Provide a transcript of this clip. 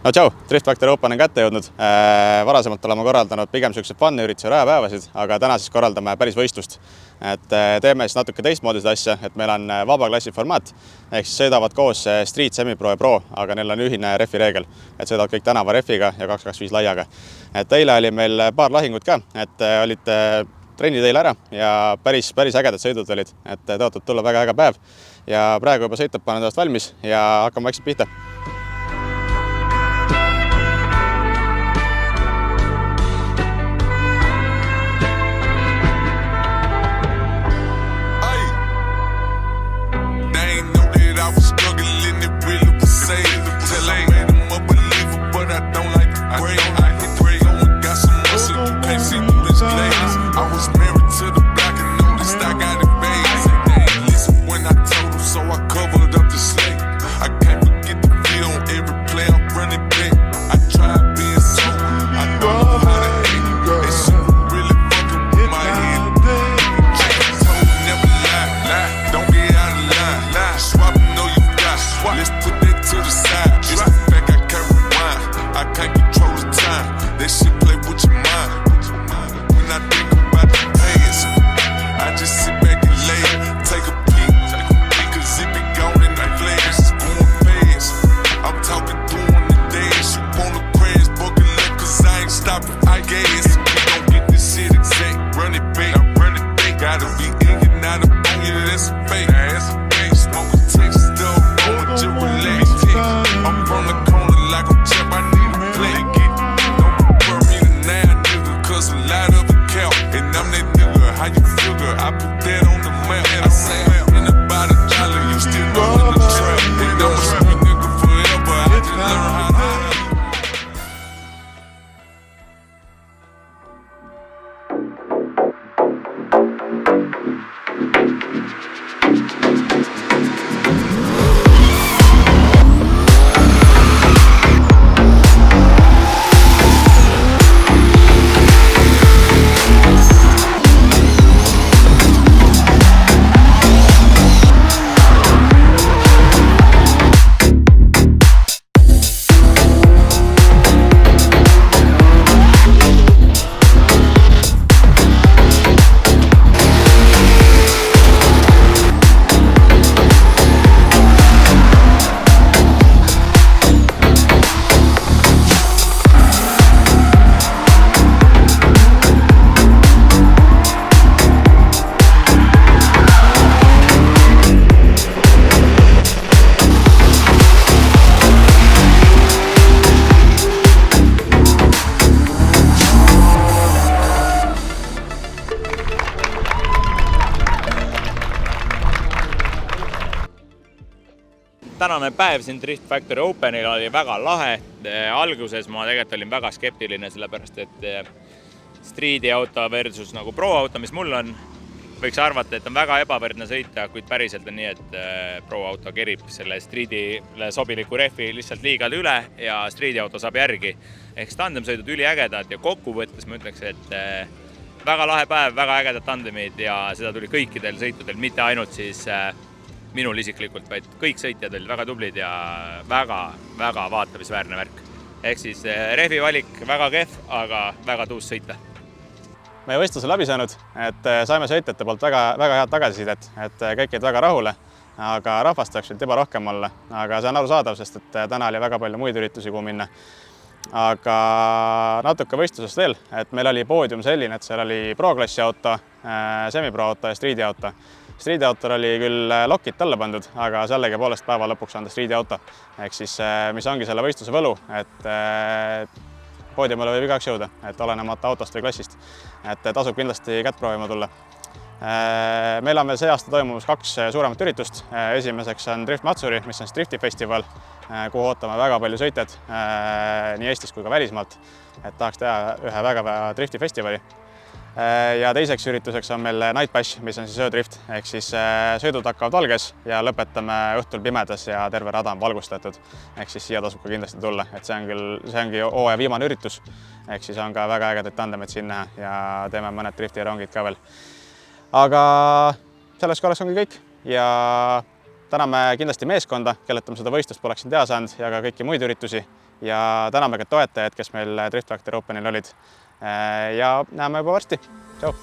No tšau, Drift Factory Open on kätte jõudnud. Varasemalt oleme korraldanud pigem sellised fun-üritusi ja rajapäevasid, aga täna siis korraldame päris võistlust. Teeme siis natuke teistmoodi seda asja, et meil on vaba klassi formaat, ehk siis sõidavad koos Street, Semi-Pro ja Pro, aga neil on ühine refi reegel, et sõidavad kõik tänava refiga ja 225 laiaga. Eile oli meil paar lahingut ka, et olid trennid eile ära ja päris ägedad sõidud olid, et tõotab tulla väga äge päev ja praegu juba sõitjad panevad ennast valmis ja hakkame vaikselt pihta. Tänane päev siin Drift Factory Openil oli väga lahe. Alguses ma tegelikult olin väga skeptiline, sellepärast et streeti auto versus nagu pro auto, mis mul on, võiks arvata, et on väga ebavõrdne sõita, kuid päriselt on nii, et pro auto kerib selle streetile sobiliku refi lihtsalt liiga üle ja streeti auto saab järgi. Ehk tandemsõidud üliägedad ja kokkuvõttes ma ütleks, et väga lahe päev, väga ägedad tandemid ja seda tuli kõikidel sõitudel, mitte ainult siis minul isiklikult, vaid kõik sõitjad olid väga tublid ja väga vaatamisväärne värk. Ehk siis refi valik väga kehv, aga väga tuus sõita. Meie võistlus on läbi saanud, et saime sõitjate poolt väga head tagasisidet, et kõik jäid väga rahule, aga rahvast oleks võinud juba rohkem olla. Aga see on arusaadav, sest et täna oli väga palju muid üritusi, kuhu minna. Aga natuke võistlusest veel, et meil oli poodium selline, et seal oli pro-klassi auto, semi-pro auto ja streeti auto. Streeti autor oli küll lokid talle pandud, aga sellegi poolest päeva lõpuks on ta streeti auto. Ehk siis, mis ongi selle võistluse võlu, et poodiumile võib igaks jõuda, et olenemata autost või klassist. Et tasub kindlasti kätt proovima tulla. Meil on veel see aasta toimumas 2 suuremat üritust. Esimeseks on Drift Matsuri, mis on Drifti festival, kuhu ootame väga palju sõitjad nii Eestis kui ka välismaalt. Et tahaks teha ühe väga Drifti festivali. Ja teiseks ürituseks on meil Night Bash, mis on siis öödrift, ehk siis sõidud hakkavad valges ja lõpetame õhtul pimedas ja terve rada on valgustatud. Ehk siis siia tasub ka kindlasti tulla, et see ongi hooaja viimane üritus, ehk siis on ka väga ägedaid tandemeid siin näha ja teeme mõned drifti rongid ka veel. Aga selles korras ongi kõik ja täname kindlasti meeskonda, kelleta me seda võistlust poleksin teha saanud ja ka kõiki muid üritusi ja täname ka toetajaid, kes meil Drift Factory Openil olid. Ja näeme juba varsti. Tšau!